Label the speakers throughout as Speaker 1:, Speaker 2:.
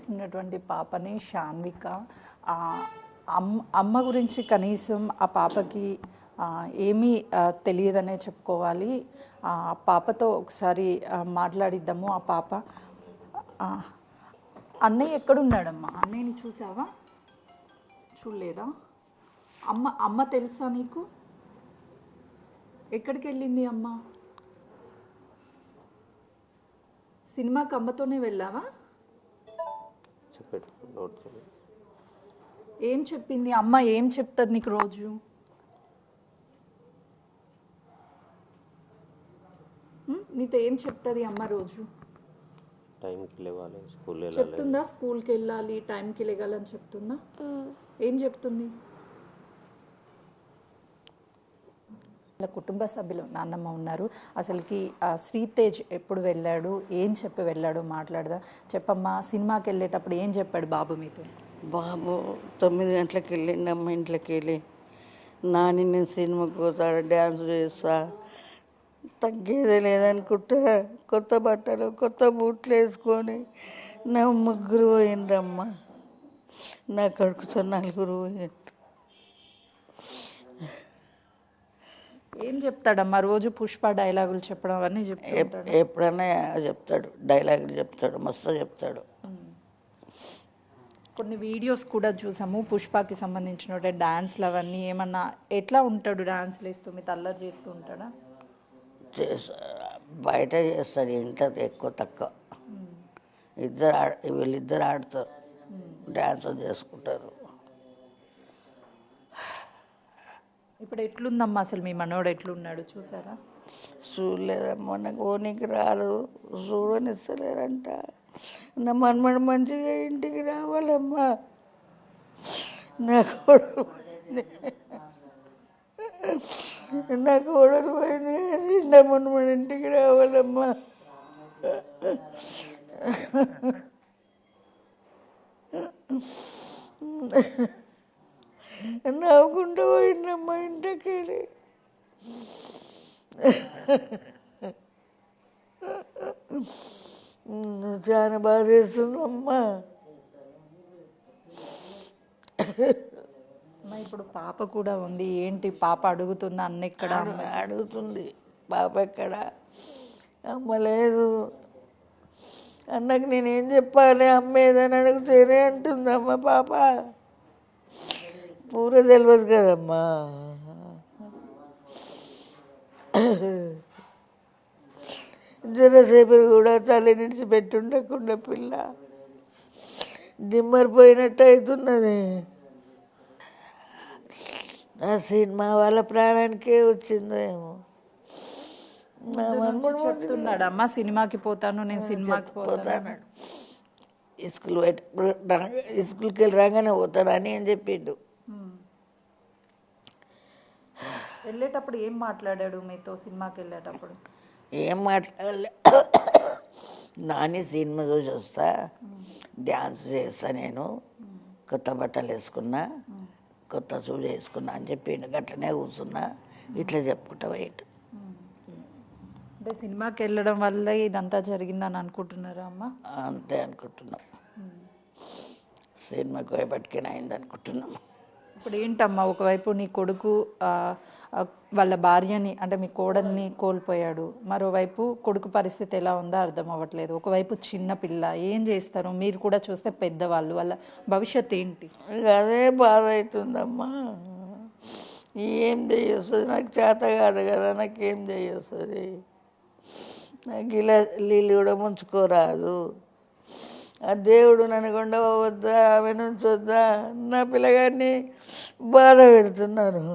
Speaker 1: చూస్తున్నటువంటి పాపని శాన్విక. అమ్మ గురించి కనీసం ఆ పాపకి ఏమీ తెలియదనే చెప్పుకోవాలి. పాపతో ఒకసారి మాట్లాడిద్దాము. ఆ పాప అన్నయ్య ఎక్కడున్నాడమ్మా? అన్నయ్యని చూసావా? చూడలేదా? అమ్మ తెలుసా నీకు? ఎక్కడికి వెళ్ళింది అమ్మ? సినిమాకి అమ్మతోనే వెళ్ళావా? ఏం చెప్పింది అమ్మ? ఏం చెప్తుంది నీకు రోజు? నీతో ఏం చెప్తుంది అమ్మ రోజు?
Speaker 2: టైంకి లేవాలి,
Speaker 1: చెప్తుందా? స్కూల్కి వెళ్ళాలి, టైంకి లేగాలని చెప్తుందా? ఏం చెప్తుంది? వాళ్ళ కుటుంబ సభ్యులు నాన్నమ్మ ఉన్నారు. అసలుకి శ్రీతేజ్ ఎప్పుడు వెళ్ళాడు, ఏం చెప్పి వెళ్ళాడు మాట్లాడదా? చెప్పమ్మా, సినిమాకి వెళ్ళేటప్పుడు ఏం చెప్పాడు బాబు మీతో?
Speaker 3: బాబు 9 గంటలకు వెళ్ళిండి అమ్మ ఇంట్లోకి వెళ్ళి. నాని నేను సినిమాకి పోతాడు, డ్యాన్స్ చేస్తా, తగ్గేదే లేదనుకుంటా కొత్త బట్టలు కొత్త బూట్లు వేసుకొని నా ముగ్గురు పోయిండ్రమ్మ. నా కొడుకుతో 4 పోయిండ్రు.
Speaker 1: ఏం చెప్తాడమ్మా రోజు? పుష్ప డైలాగులు చెప్పడం అవన్నీ చెప్తాడు.
Speaker 3: ఎప్పుడైనా చెప్తాడు, డైలాగులు చెప్తాడు, మస్తు చెప్తాడు.
Speaker 1: కొన్ని వీడియోస్ కూడా చూసాము పుష్పకి సంబంధించిన డాన్స్లు అవన్నీ. ఏమన్నా ఎట్లా ఉంటాడు డాన్స్లు వేస్తూ? మీ అల్లరి చేస్తూ ఉంటాడా?
Speaker 3: బయట చేస్తాడు, ఇంట్లో ఎక్కువ తక్కువ. వీళ్ళిద్దరు ఆడతారు, డ్యాన్స్ చేసుకుంటారు.
Speaker 1: ఇప్పుడు ఎట్లుందమ్మా అసలు మీ మనోడు? ఎట్లున్నాడు చూసారా?
Speaker 3: చూడలేదమ్మా, నాకు ఓనికి రాదు, చూడనిస్తలేరంట. నా మనమడు మంచిగా ఇంటికి రావాలమ్మా. నా కోడలు పోయింది, నా కోడలు పోయింది, నా మనమడు ఇంటికి రావాలమ్మా. నవ్వుకుంటూ పోయిందమ్మా ఇంటికి వెళ్ళి. చాలా బాధేస్తుందమ్మా.
Speaker 1: ఇప్పుడు పాప కూడా ఉంది, ఏంటి పాప అడుగుతుందా అన్న ఎక్కడ?
Speaker 3: అడుగుతుంది, పాప ఎక్కడ, అమ్మ లేదు. అన్నకు నేనేం చెప్పాలి, అమ్మ ఏదని అడుగుతేనే అంటుందమ్మ పాప. పూర తెలియదు కదమ్మా. జరసేపు కూడా తల్లి నుంచి పెట్టుండకుండా పిల్ల దిమ్మరిపోయినట్టు అవుతున్నది. ఆ సినిమా వాళ్ళ ప్రాణానికే వచ్చిందేమో.
Speaker 1: చెప్తున్నాడు అమ్మ సినిమాకి పోతాను, నేను సినిమాకి పోతాను.
Speaker 3: స్కూల్కి వెళ్ళి రాగానే పోతాను అని అని చెప్పిండు.
Speaker 1: వెళ్ళేటప్పుడు ఏం మాట్లాడాడు మీతో? సినిమాకి వెళ్ళేటప్పుడు
Speaker 3: ఏం మాట్లాడలే. నాని సినిమా చూసి వస్తా, డ్యాన్స్ చేస్తా, నేను కొత్త బట్టలు వేసుకున్నా, కొత్త షూ వేసుకున్నా అని చెప్పిండు. గట్లనే కూర్చున్నా, ఇట్లా చెప్పుకుంటా పోయిండు.
Speaker 1: అంటే సినిమాకి వెళ్ళడం వల్ల ఇదంతా జరిగిందని అనుకుంటున్నారా అమ్మ?
Speaker 3: అంతే అనుకుంటున్నాం, సినిమాకి పోయేపట్టుకైనా అయింది అనుకుంటున్నాం.
Speaker 1: ఇప్పుడు ఏంటమ్మా, ఒకవైపు నీ కొడుకు వాళ్ళ భార్యని అంటే మీ కోడల్ని కోల్పోయాడు, మరోవైపు కొడుకు పరిస్థితి ఎలా ఉందో అర్థం అవ్వట్లేదు. ఒకవైపు చిన్న పిల్ల, ఏం చేస్తారు? మీరు కూడా చూస్తే పెద్దవాళ్ళు, వాళ్ళ భవిష్యత్ ఏంటి?
Speaker 3: అదే బాధ అవుతుందమ్మా. ఏం చేయొస్తుంది, నాకు చేత కాదు కదా, నాకేం చేయొస్తుంది. నాకు ఇలా నీళ్ళు కూడా ముంచుకోరాదు. ఆ దేవుడు నన్ను కొండ వద్దా, ఆమె నుంచి వద్దా, నా పిల్లగారిని బాధ పెడుతున్నారు.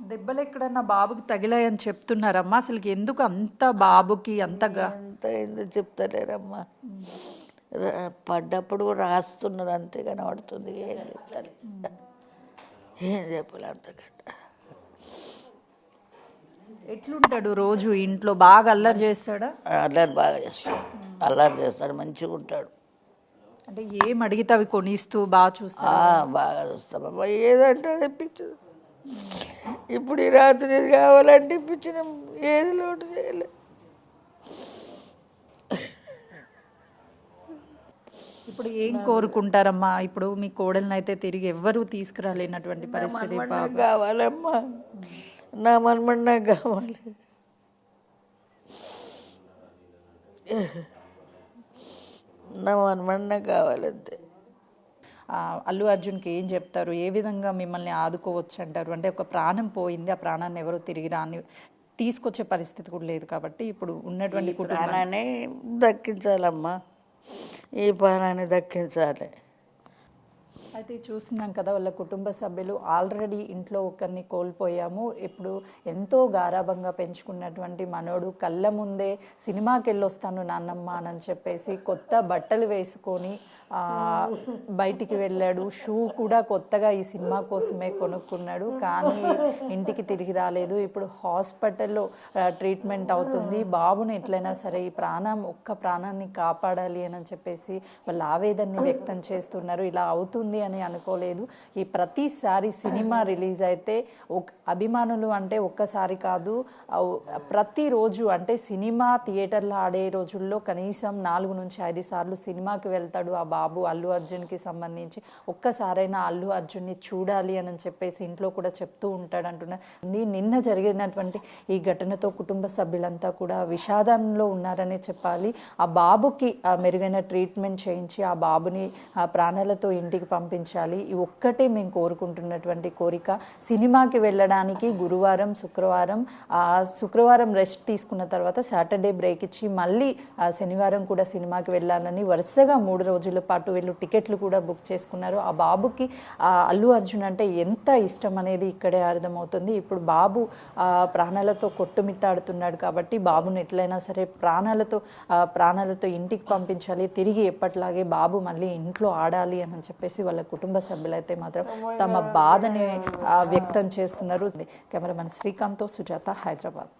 Speaker 1: దెబ్బలు ఎక్కడన్నా బాబుకి తగిలాయని చెప్తున్నారమ్మా? అసలు ఎందుకు అంత బాబుకి అంతగా
Speaker 3: ఎందుకు చెప్తలేరమ్మా? పడ్డప్పుడు రాస్తున్నారు, అంతే కనబడుతుంది. ఏం చెప్తారు, ఏం చెప్పాలి అంతకంటే.
Speaker 1: ఎట్లుంటాడు రోజు ఇంట్లో? బాగా అల్లరి చేస్తాడా?
Speaker 3: అల్లరి బాగా చేస్తాడు, అల్లరి చేస్తాడు, మంచిగా ఉంటాడు.
Speaker 1: అంటే ఏం అడిగితే అవి కొనిస్తూ బాగా చూస్తా?
Speaker 3: బాగా చూస్తాం. ఏదంటే తెప్పించదు, ఇప్పుడు ఈ రాత్రి ఇది కావాలంటే ఇప్పించినాం, ఏది లోటు చేయలే.
Speaker 1: ఇప్పుడు ఏం కోరుకుంటారమ్మా? ఇప్పుడు మీ కోడల్ని అయితే తిరిగి ఎవ్వరూ తీసుకురాలేనటువంటి పరిస్థితి.
Speaker 3: నాకు కావాలమ్మా, నా మనమడి నాకు కావాలి. నా మనమడి నాకు కావాలంతే.
Speaker 1: అల్లు అర్జున్కి ఏం చెప్తారు? ఏ విధంగా మిమ్మల్ని ఆదుకోవచ్చు అంటారు? అంటే ఒక ప్రాణం పోయింది, ఆ ప్రాణాన్ని ఎవరు తిరిగి రాని తీసుకొచ్చే పరిస్థితి కూడా లేదు కాబట్టి ఇప్పుడు ఉన్నటువంటి
Speaker 3: ప్రాణాన్ని దక్కించాలమ్మా, ఈ ప్రాణాన్ని దక్కించాలి.
Speaker 1: అయితే చూస్తున్నాం కదా, వాళ్ళ కుటుంబ సభ్యులు ఆల్రెడీ ఇంట్లో ఒకరిని కోల్పోయాము, ఇప్పుడు ఎంతో గారాభంగా పెంచుకున్నటువంటి మనోడు కళ్ళ ముందే సినిమాకి వెళ్ళొస్తాను నాన్నమ్మ అని చెప్పేసి కొత్త బట్టలు వేసుకొని బయటికి వెళ్ళాడు. షూ కూడా కొత్తగా ఈ సినిమా కోసమే కొనుక్కున్నాడు, కానీ ఇంటికి తిరిగి రాలేదు. ఇప్పుడు హాస్పిటల్లో ట్రీట్మెంట్ అవుతుంది. బాబుని ఎట్లయినా సరే ఈ ఒక్క ప్రాణాన్ని కాపాడాలి అని చెప్పేసి వాళ్ళు ఆవేదనని వ్యక్తం చేస్తున్నారు. ఇలా అవుతుంది అని అనుకోలేదు. ఈ ప్రతిసారి సినిమా రిలీజ్ అయితే అభిమానులు అంటే ఒక్కసారి కాదు, ప్రతిరోజు అంటే సినిమా థియేటర్లో ఆడే రోజుల్లో కనీసం 4 నుంచి 5 సార్లు సినిమాకి వెళ్తాడు ఆ బాబు. అల్లు అర్జున్కి సంబంధించి ఒక్కసారైనా అల్లు అర్జున్ని చూడాలి అని చెప్పేసి ఇంట్లో కూడా చెప్తూ ఉంటాడు అంటున్నారు. నిన్న జరిగినటువంటి ఈ ఘటనతో కుటుంబ సభ్యులంతా కూడా విషాదంలో ఉన్నారనే చెప్పాలి. ఆ బాబుకి మెరుగైన ట్రీట్మెంట్ చేయించి ఆ బాబుని ప్రాణాలతో ఇంటికి పంపించాలి. ఈ ఒక్కటే మేము కోరుకుంటున్నటువంటి కోరిక. సినిమాకి వెళ్ళడానికి గురువారం శుక్రవారం రెస్ట్ తీసుకున్న తర్వాత సాటర్డే బ్రేక్ ఇచ్చి మళ్ళీ శనివారం కూడా సినిమాకి వెళ్ళాలని వరుసగా 3 రోజుల పాటు వీళ్ళు టికెట్లు కూడా బుక్ చేసుకున్నారు. ఆ బాబుకి అల్లు అర్జున్ అంటే ఎంత ఇష్టం అనేది ఇక్కడే అర్థమవుతుంది. ఇప్పుడు బాబు ప్రాణాలతో కొట్టుమిట్టాడుతున్నాడు కాబట్టి బాబుని ఎట్లయినా సరే ప్రాణాలతో ఇంటికి పంపించాలి. తిరిగి ఎప్పట్లాగే బాబు మళ్ళీ ఇంట్లో ఆడాలి అని చెప్పేసి వాళ్ళ కుటుంబ సభ్యులైతే మాత్రం తమ బాధని వ్యక్తం చేస్తున్నారు. కెమెరామెన్ శ్రీకాంత్తో సుజాత, హైదరాబాద్.